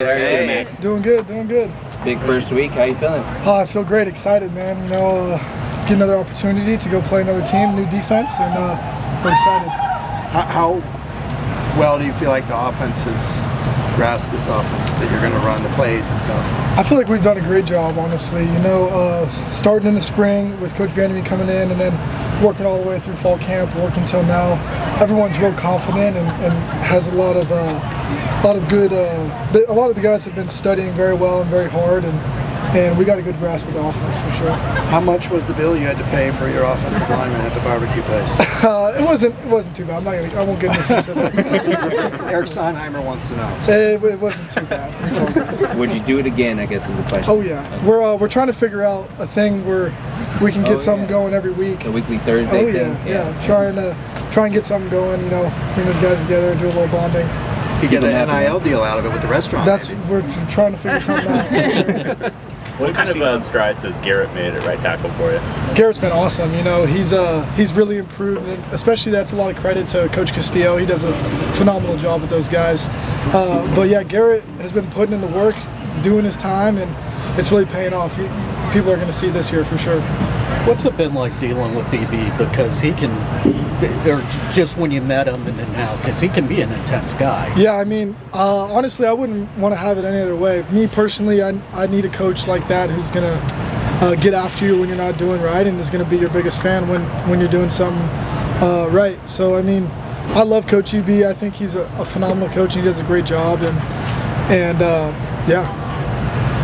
Hey. Doing good, doing good. Big first week, how you feeling? I feel great, excited, man. You know, get another opportunity to go play another team, new defense, and we're excited. How well do you feel like the offense has grasped this offense, that you're going to run the plays and stuff? I feel like we've done a great job, honestly. You know, starting in the spring with Coach Vandermeer coming in and then working all the way through fall camp, working till now. Everyone's real confident and has a lot of good. A lot of the guys have been studying very well and very hard, and we got a good grasp of the offense for sure. How much was the bill you had to pay for your offensive lineman at the barbecue place? It wasn't too bad. I won't get into specifics. Eric Sonheimer wants to know. It wasn't too bad. It's all good. Would you do it again, I guess is the question. Oh yeah, we're trying to figure out a thing where we can get something going every week. A weekly Thursday thing. Yeah. Try and get something going. You know, bring those guys together and do a little bonding. You get an NIL deal out of it with the restaurant. We're trying to figure something out. What kind of strides has Garrett made at right tackle for you? Garrett's been awesome. You know, he's really improved, and especially that's a lot of credit to Coach Castillo. He does a phenomenal job with those guys. But yeah, Garrett has been putting in the work, doing his time, and it's really paying off. People are going to see this year for sure. What's it been like dealing with DB? Because he can, or just when you met him and then now, because he can be an intense guy. Yeah, I mean, honestly, I wouldn't want to have it any other way. Me personally, I need a coach like that who's going to get after you when you're not doing right and is going to be your biggest fan when you're doing something right. So, I mean, I love Coach EB. I think he's a phenomenal coach. He does a great job, and yeah.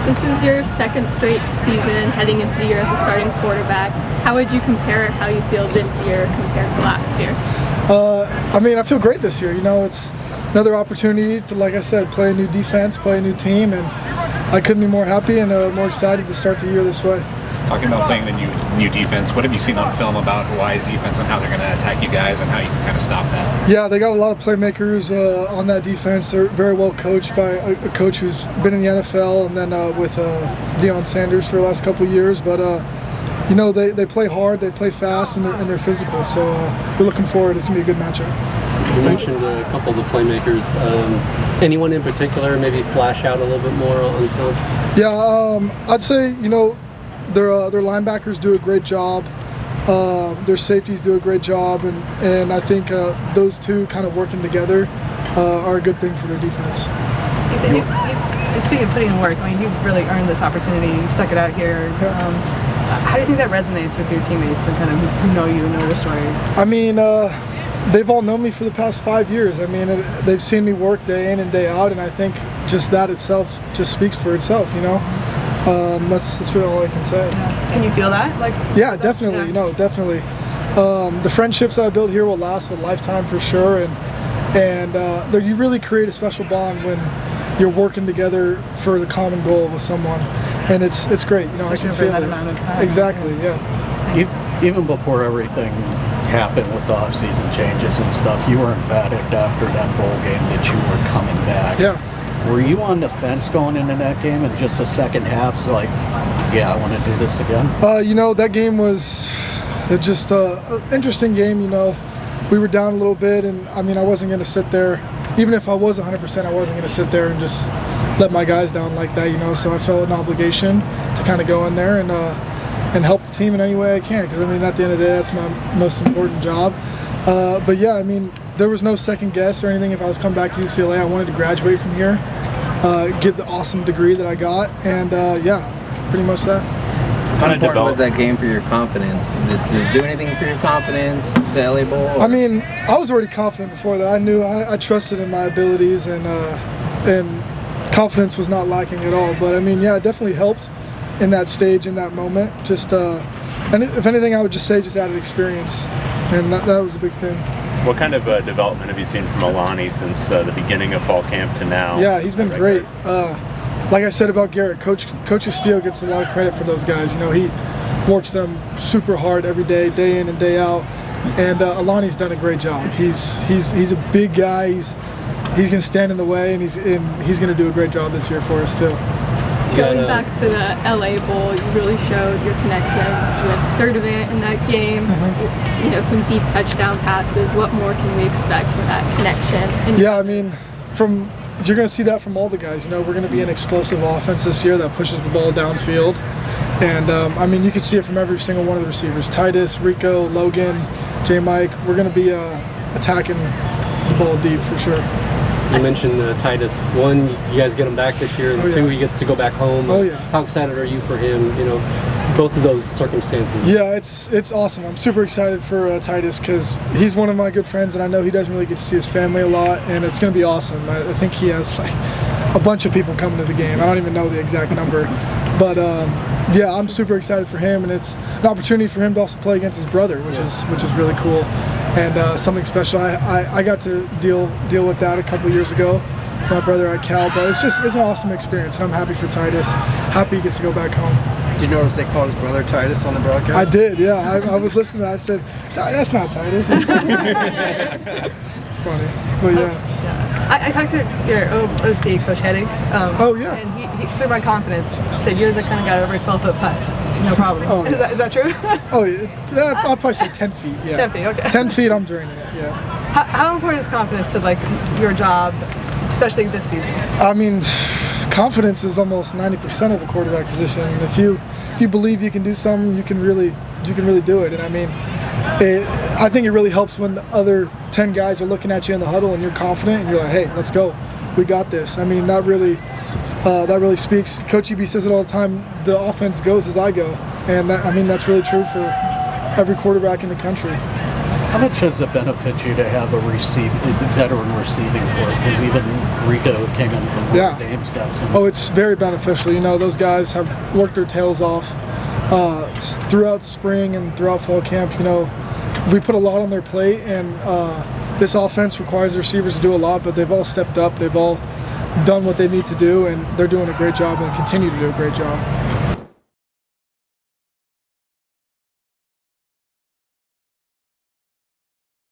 This is your second straight season heading into the year as a starting quarterback. How would you compare how you feel this year compared to last year? I mean, I feel great this year. You know, it's another opportunity to, like I said, play a new defense, play a new team, and I couldn't be more happy and more excited to start the year this way. Talking about playing the new defense, what have you seen on film about Hawaii's defense and how they're going to attack you guys and how you can kind of stop that? Yeah, they got a lot of playmakers on that defense. They're very well coached by a coach who's been in the NFL and then with Deion Sanders for the last couple of years. But, you know, they play hard, they play fast, and they're physical. So we're looking forward. It's going to be a good matchup. You mentioned a couple of the playmakers. Anyone in particular maybe flash out a little bit more on film? Yeah, I'd say, you know, their linebackers do a great job. Their safeties do a great job, and I think those two kind of working together are a good thing for their defense. Speaking of putting in work, I mean, you really earned this opportunity. You stuck it out here. How do you think that resonates with your teammates, the kind of who know you, know your story? I mean, they've all known me for the past 5 years. I mean, they've seen me work day in and day out, and I think just that itself just speaks for itself, you know. That's really all I can say. Yeah. Can you feel that? Yeah, definitely. Yeah. You know, definitely. The friendships I built here will last a lifetime for sure, and you really create a special bond when you're working together for the common goal with someone, and it's great. You know, especially I can feel that it. amount of time. Exactly. Yeah. Even before everything happened with the off-season changes and stuff, you were emphatic after that bowl game that you were coming back. Yeah. Were you on the fence going into that game and just the second half, so like, yeah, I want to do this again? You know, that game was just an interesting game. You know, we were down a little bit, and I mean, I wasn't going to sit there. Even if I was 100%, I wasn't going to sit there and just let my guys down like that, you know. So I felt an obligation to kind of go in there and help the team in any way I can, because I mean, at the end of the day, that's my most important job. But yeah, I mean, there was no second guess or anything. If I was coming back to UCLA, I wanted to graduate from here, get the awesome degree that I got, and yeah, pretty much that. How important was that game for your confidence? Did it do anything for your confidence, the LA Bowl? Or? I mean, I was already confident before that. I knew I trusted in my abilities, and confidence was not lacking at all. But I mean, yeah, it definitely helped in that stage, in that moment. Just, and if anything, I would just say just added experience, and that was a big thing. What kind of development have you seen from Alani since the beginning of fall camp to now? Yeah, he's been great. Like I said about Garrett, Coach Castillo gets a lot of credit for those guys. You know, he works them super hard every day in and day out, and Alani's done a great job. He's a big guy. He's going to stand in the way, and he's going to do a great job this year for us too. Going back to the LA Bowl, you really showed your connection with Sturdivant in that game. You know, some deep touchdown passes. What more can we expect from that connection? Yeah, I mean, from you're going to see that from all the guys. You know, we're going to be an explosive offense this year that pushes the ball downfield. And, I mean, you can see it from every single one of the receivers. Titus, Rico, Logan, J. Mike. We're going to be attacking the ball deep for sure. You mentioned Titus. One, you guys get him back this year, and two, he gets to go back home. Oh, yeah. How excited are you for him, you know, both of those circumstances? Yeah, it's awesome. I'm super excited for Titus because he's one of my good friends, and I know he doesn't really get to see his family a lot, and it's going to be awesome. I think he has like a bunch of people coming to the game. I don't even know the exact number. But yeah, I'm super excited for him, and it's an opportunity for him to also play against his brother, which is really cool. And something special. I got to deal with that a couple years ago, my brother at Cal, but it's an awesome experience, and I'm happy for Titus. Happy he gets to go back home. Did you notice they called his brother Titus on the broadcast? I did, yeah. I was listening to that. I said, that's not Titus. It's funny, but yeah. I talked to your OC, Coach Heading. Oh, yeah. And he said my confidence. Said you're the kind of guy over a 12-foot putt. No problem. Oh, yeah. Is that true? Oh, yeah. I'll probably say 10 feet. Yeah. 10 feet, okay. 10 feet, I'm draining it. Yeah. How important is confidence to like your job, especially this season? I mean, confidence is almost 90% of the quarterback position. And if you believe you can do something, you can really do it. And I mean, I think it really helps when the other 10 guys are looking at you in the huddle and you're confident and you're like, hey, let's go, we got this. I mean, that really speaks. Coach EB says it all the time, the offense goes as I go. And that's really true for every quarterback in the country. How much does it benefit you to have a veteran receiving corps? Because even Rico came in from Notre Dame's got some. Oh, it's very beneficial. You know, those guys have worked their tails off throughout spring and throughout fall camp. You know, we put a lot on their plate, and this offense requires the receivers to do a lot, but they've all stepped up. They've all done what they need to do, and they're doing a great job and continue to do a great job.